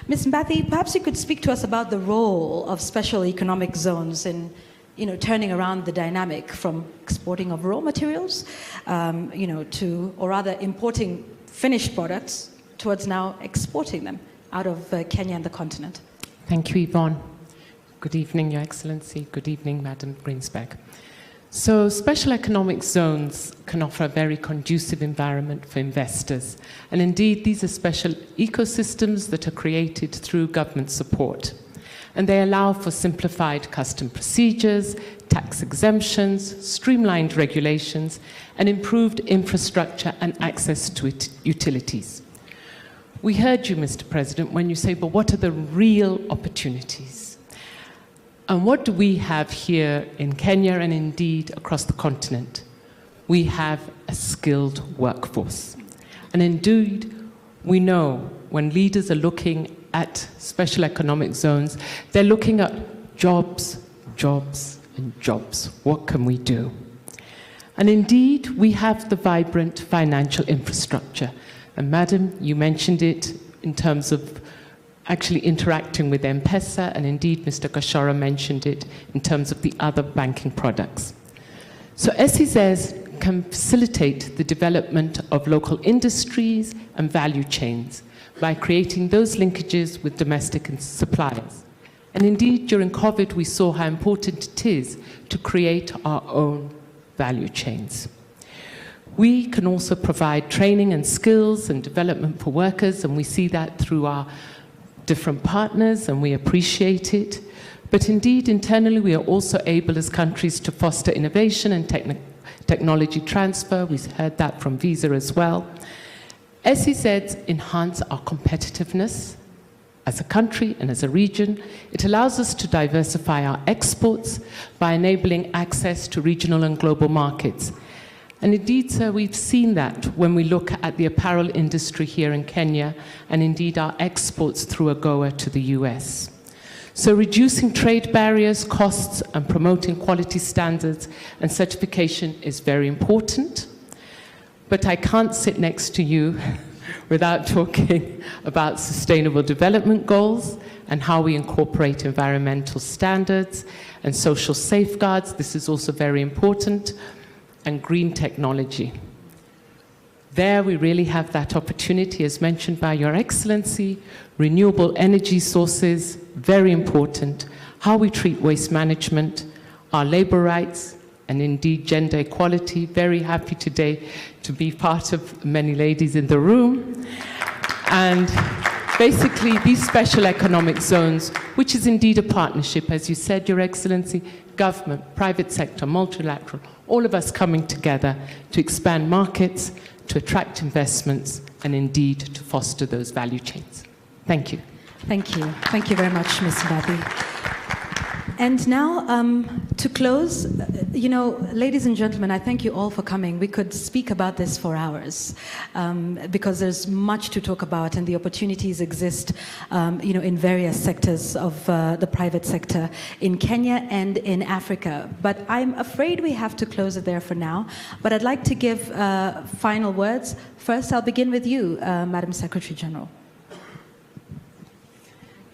Ms. Mbathi, perhaps you could speak to us about the role of special economic zones in turning around the dynamic from exporting of raw materials, to, or rather importing finished products towards now exporting them out of Kenya and the continent. Thank you, Yvonne. Good evening, Your Excellency. Good evening, Madam Greenspan. So special economic zones can offer a very conducive environment for investors. And indeed, these are special ecosystems that are created through government support. And they allow for simplified custom procedures, tax exemptions, streamlined regulations, and improved infrastructure and access to utilities. We heard you, Mr. President, when you say, but what are the real opportunities? And what do we have here in Kenya and indeed across the continent? We have a skilled workforce. And indeed, we know when leaders are looking at special economic zones, they're looking at jobs, jobs, and jobs. What can we do? And indeed, we have the vibrant financial infrastructure. And Madam, you mentioned it in terms of actually interacting with M-Pesa, and indeed Mr. Kashora mentioned it in terms of the other banking products. So SEZs can facilitate the development of local industries and value chains by creating those linkages with domestic suppliers. And indeed, during COVID, we saw how important it is to create our own value chains. We can also provide training and skills and development for workers, and we see that through our different partners, and we appreciate it. But indeed, internally, we are also able as countries to foster innovation and technology transfer. We heard that from Visa as well. SEZs enhance our competitiveness as a country and as a region. It allows us to diversify our exports by enabling access to regional and global markets. And indeed, sir, we've seen that when we look at the apparel industry here in Kenya, and indeed our exports through AGOA to the US. So reducing trade barriers, costs, and promoting quality standards and certification is very important. But I can't sit next to you without talking about sustainable development goals and how we incorporate environmental standards and social safeguards. This is also very important. And green technology. There we really have that opportunity, as mentioned by Your Excellency, renewable energy sources, very important, how we treat waste management, our labor rights, and indeed gender equality. Very happy today to be part of many ladies in the room. And basically these special economic zones, which is indeed a partnership, as you said, Your Excellency, government, private sector, multilateral, all of us coming together to expand markets, to attract investments, and indeed to foster those value chains. Thank you. Thank you. Thank you very much, Ms. Mbathi. And now, to close, ladies and gentlemen, I thank you all for coming. We could speak about this for hours because there's much to talk about, and the opportunities exist, in various sectors of the private sector in Kenya and in Africa. But I'm afraid we have to close it there for now. But I'd like to give final words. First, I'll begin with you, Madam Secretary General.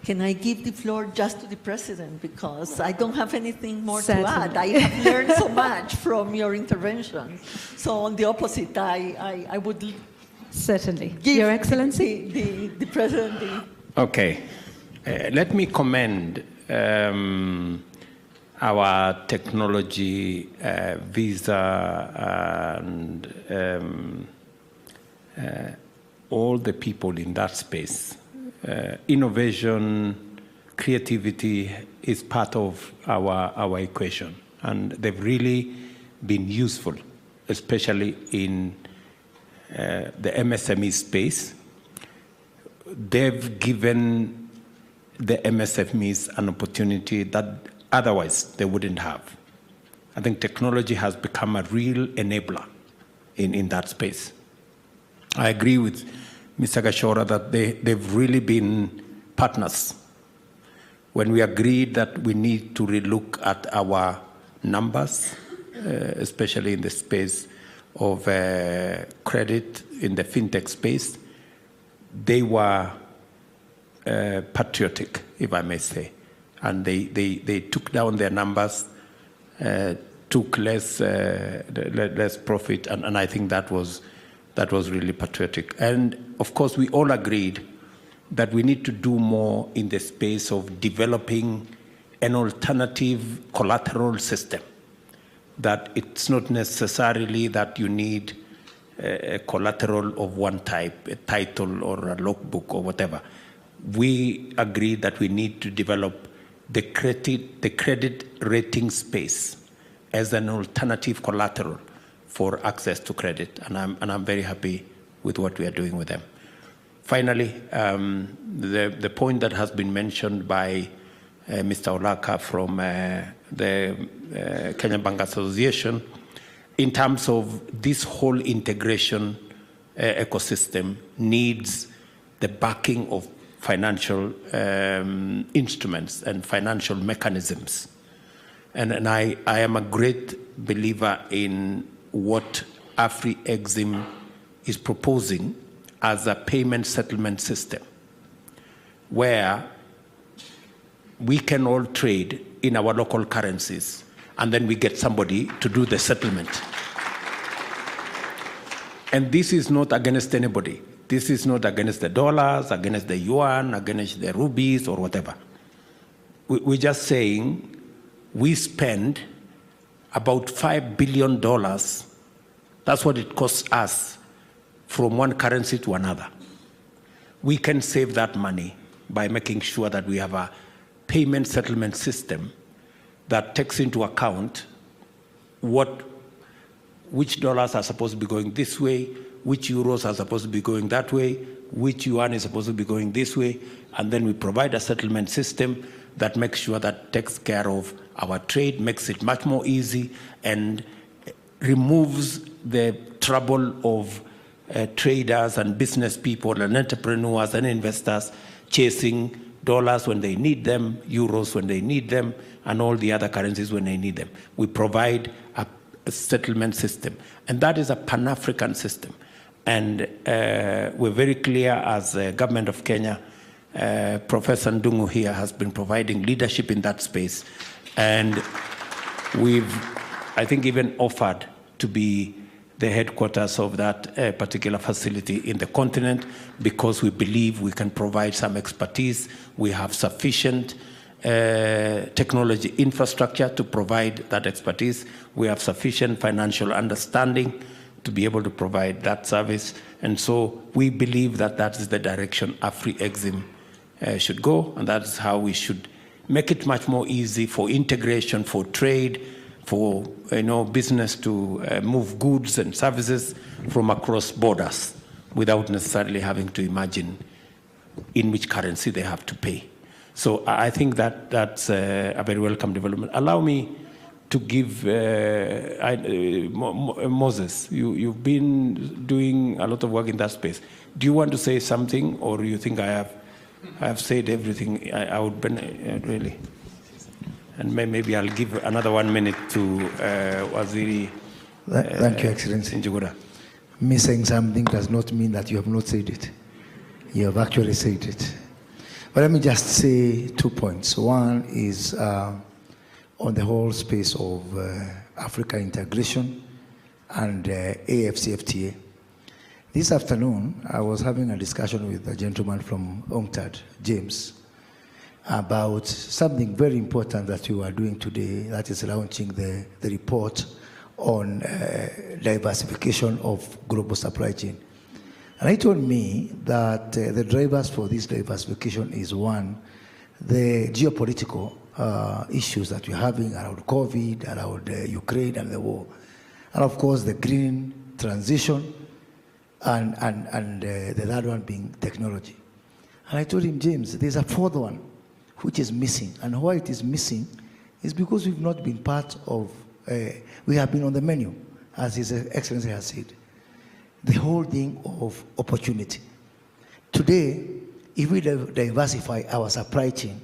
Can I give the floor just to the President, because I don't have anything more Certainly. to add. I have learned so much from your intervention. So on the opposite, I would Certainly. give Your Excellency? the President the... Okay. Let me commend our technology, visa, and all the people in that space. Innovation, creativity is part of our equation, and they've really been useful, especially in the MSME space. They've given the MSMEs an opportunity that otherwise they wouldn't have. I think technology has become a real enabler in that space. I agree with Mr. Gashora that they've really been partners. When we agreed that we need to relook at our numbers, especially in the space of credit in the fintech space, they were patriotic, if I may say. And they took down their numbers, took less profit, and I think that was really patriotic. And of course, we all agreed that we need to do more in the space of developing an alternative collateral system, that it's not necessarily that you need a collateral of one type, a title or a logbook or whatever. We agreed that we need to develop the credit rating space as an alternative collateral for access to credit, and I'm very happy with what we are doing with them. Finally, the point that has been mentioned by Mr. Olaka from the Kenya Bank Association, in terms of this whole integration ecosystem needs the backing of financial instruments and financial mechanisms. And I am a great believer in what Afri-Exim is proposing as a payment settlement system, where we can all trade in our local currencies, and then we get somebody to do the settlement. And this is not against anybody. This is not against the dollars, against the yuan, against the rupees, or whatever. We're just saying we spend about $5 billion. That's what it costs us from one currency to another. We can save that money by making sure that we have a payment settlement system that takes into account which dollars are supposed to be going this way, which euros are supposed to be going that way, which yuan is supposed to be going this way, and then we provide a settlement system that makes sure that takes care of our trade, makes it much more easy, and removes the trouble of traders and business people and entrepreneurs and investors chasing dollars when they need them, euros when they need them, and all the other currencies when they need them. We provide a settlement system, and that is a Pan-African system. And we're very clear as the government of Kenya. Professor Ndungu here has been providing leadership in that space, and we've, I think, even offered to be the headquarters of that particular facility in the continent, because we believe we can provide some expertise. We have sufficient technology infrastructure to provide that expertise. We have sufficient financial understanding to be able to provide that service. And so we believe that that is the direction Afri-Exim should go, and that is how we should make it much more easy for integration, for trade, for business to move goods and services from across borders without necessarily having to imagine in which currency they have to pay. So I think that that's a very welcome development. Allow me to give Moses, you've been doing a lot of work in that space. Do you want to say something, or you think I have said everything I would really? And maybe I'll give another 1 minute to Waziri. Thank you, Excellency. Njuguna. Me saying something does not mean that you have not said it. You have actually said it. But let me just say 2 points. One is on the whole space of Africa integration and AFCFTA. This afternoon, I was having a discussion with a gentleman from UNCTAD, James, about something very important that you are doing today, that is launching the report on diversification of global supply chain. And he told me that the drivers for this diversification is, one, the geopolitical issues that we're having around COVID, around Ukraine and the war. And of course, the green transition, and the third one being technology. And I told him, James, there's a fourth one which is missing. And why it is missing is because we've not been part of, we have been on the menu, as His Excellency has said. The whole thing of opportunity. Today, if we diversify our supply chain,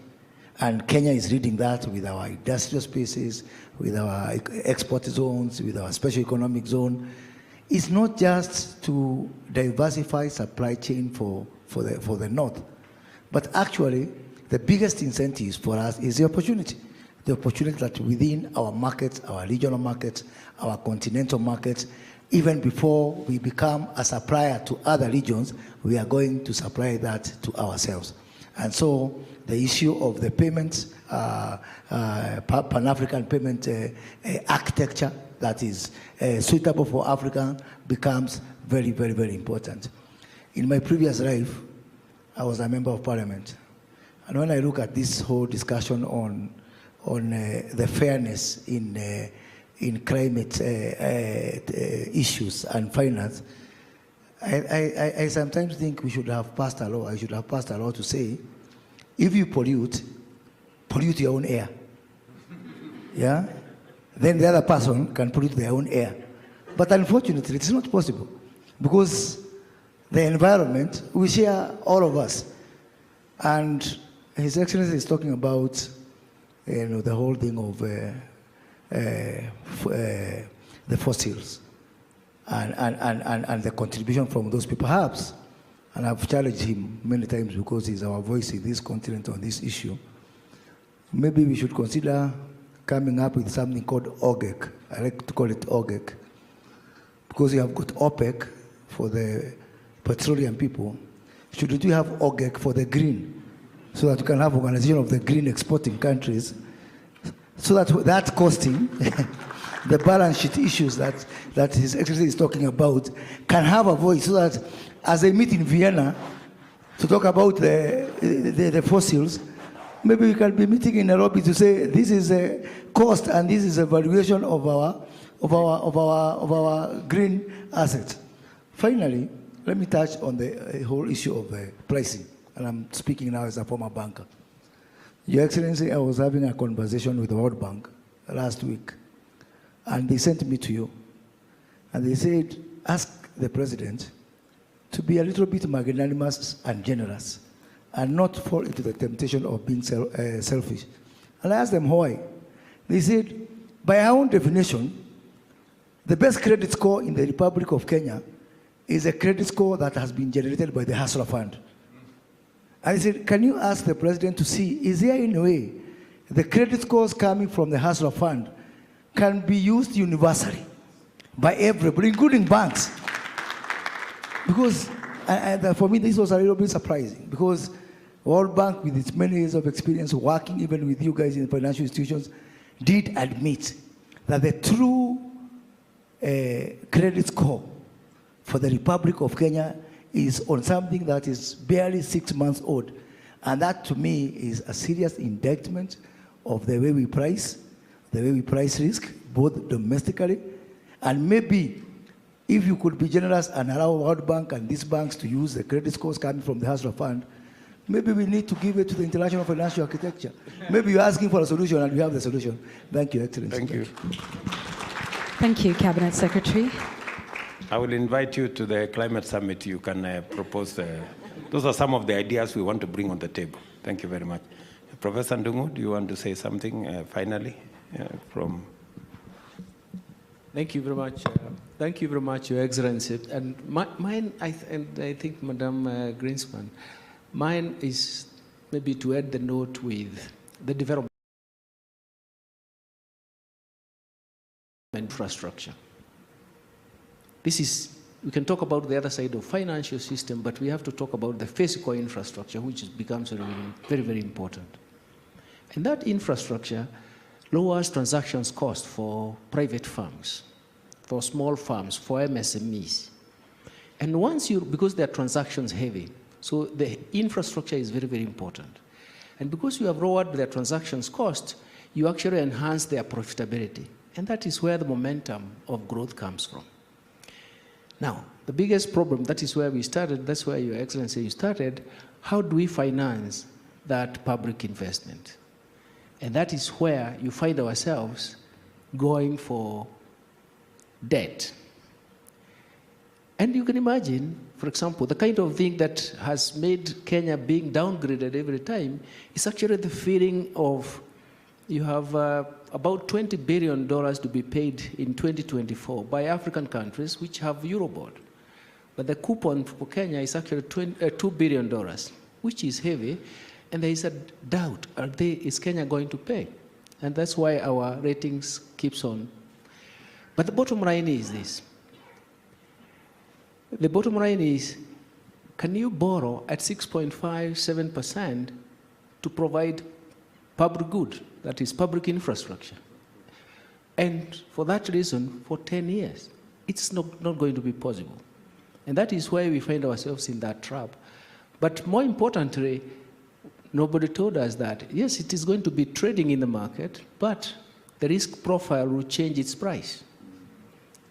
and Kenya is leading that with our industrial spaces, with our export zones, with our special economic zone, it's not just to diversify supply chain for the North, but actually the biggest incentive for us is the opportunity. The opportunity that within our markets, our regional markets, our continental markets, even before we become a supplier to other regions, we are going to supply that to ourselves. And so the issue of the payments, Pan-African payment architecture that is suitable for Africa becomes very, very, very important. In my previous life, I was a member of parliament. And when I look at this whole discussion on the fairness in climate issues and finance, I sometimes think we should have passed a law. I should have passed a law to say, if you pollute your own air. Yeah? Then the other person can pollute their own air. But unfortunately, it's not possible, because the environment, we share, all of us. And His Excellency is talking about the whole thing of the fossils and the contribution from those people. Perhaps, and I've challenged him many times because he's our voice in this continent on this issue, maybe we should consider coming up with something called OGEC. I like to call it OGEC, because you have got OPEC for the petroleum people. Should we have OGEC for the green, so that we can have organization of the green exporting countries, so that costing the balance sheet issues that His Excellency is talking about can have a voice, so that as they meet in Vienna to talk about the fossils, maybe we can be meeting in Nairobi to say this is a cost and this is a valuation of our green assets. Finally, let me touch on the whole issue of pricing, and I'm speaking now as a former banker. Your Excellency, I was having a conversation with the World Bank last week, and they sent me to you. And they said, ask the President to be a little bit magnanimous and generous, and not fall into the temptation of being selfish. And I asked them why. They said, by our own definition, the best credit score in the Republic of Kenya is a credit score that has been generated by the Hustler Fund. I said, can you ask the President to see, is there any way the credit scores coming from the Hustler Fund can be used universally by everybody, including banks? Because, for me, this was a little bit surprising, because World Bank, with its many years of experience working even with you guys in financial institutions, did admit that the true credit score for the Republic of Kenya is on something that is barely 6 months old. And that, to me, is a serious indictment of the way we price risk, both domestically, and maybe if you could be generous and allow World Bank and these banks to use the credit scores coming from the Hustler Fund, maybe we need to give it to the international financial architecture. Maybe you're asking for a solution and we have the solution. Thank you, Excellency. Thank you. Thank you, Cabinet Secretary. I will invite you to the climate summit. You can propose. Those are some of the ideas we want to bring on the table. Thank you very much. Professor Ndungu, do you want to say something finally from? Thank you very much. Thank you very much, Your Excellency. And mine, I think, Madam Greenspan, mine is maybe to add the note with the development infrastructure. This is, we can talk about the other side of financial system, but we have to talk about the physical infrastructure, which becomes very, very important. And that infrastructure lowers transactions cost for private firms, for small firms, for MSMEs. And once because they're transactions heavy, so the infrastructure is very, very important. And because you have lowered their transactions cost, you actually enhance their profitability. And that is where the momentum of growth comes from. Now, the biggest problem, that is where we started, that's where Your Excellency you started, how do we finance that public investment? And that is where you find ourselves going for debt. And you can imagine, for example, the kind of thing that has made Kenya being downgraded every time is actually the feeling of you have about $20 billion to be paid in 2024 by African countries which have Eurobond. But the coupon for Kenya is actually $2 billion, which is heavy, and there is a doubt, is Kenya going to pay? And that's why our ratings keeps on. But the bottom line is this. The bottom line is, can you borrow at 6.57% to provide public good, that is public infrastructure? And for that reason, for 10 years, it's not going to be possible. And that is why we find ourselves in that trap. But more importantly, nobody told us that, yes, it is going to be trading in the market, but the risk profile will change its price.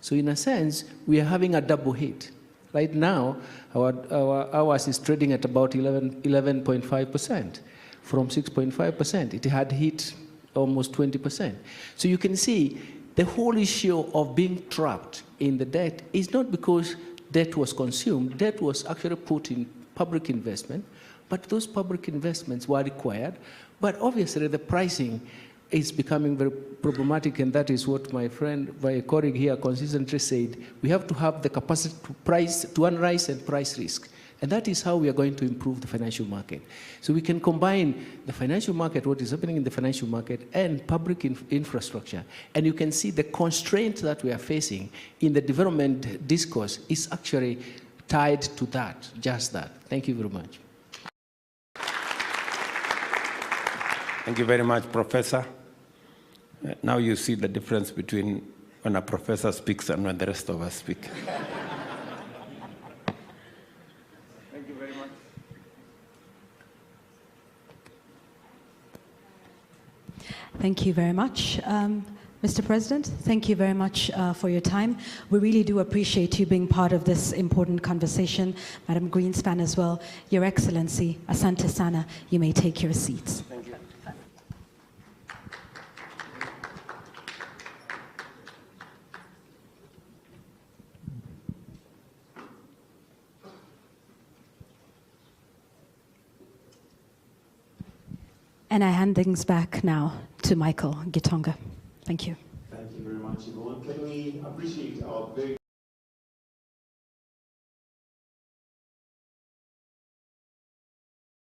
So in a sense, we are having a double hit. Right now, ours is trading at about 11.5%. From 6.5%, it had hit almost 20%. So you can see the whole issue of being trapped in the debt is not because debt was consumed. Debt was actually put in public investment, but those public investments were required. But obviously, the pricing is becoming very problematic, and that is what my colleague here consistently said. We have to have the capacity to analyze and price risk. And that is how we are going to improve the financial market. So we can combine the financial market, what is happening in the financial market, and public infrastructure. And you can see the constraint that we are facing in the development discourse is actually tied to that, just that. Thank you very much. Thank you very much, Professor. Now you see the difference between when a professor speaks and when the rest of us speak. Thank you very much. Thank you very much. Mr. President, thank you very much for your time. We really do appreciate you being part of this important conversation. Madam Greenspan as well. Your Excellency, Asante Sana, you may take your seats. Thank you. And I hand things back now to Michael Gitonga. Thank you. Thank you very much, Yvonne. Can we appreciate our very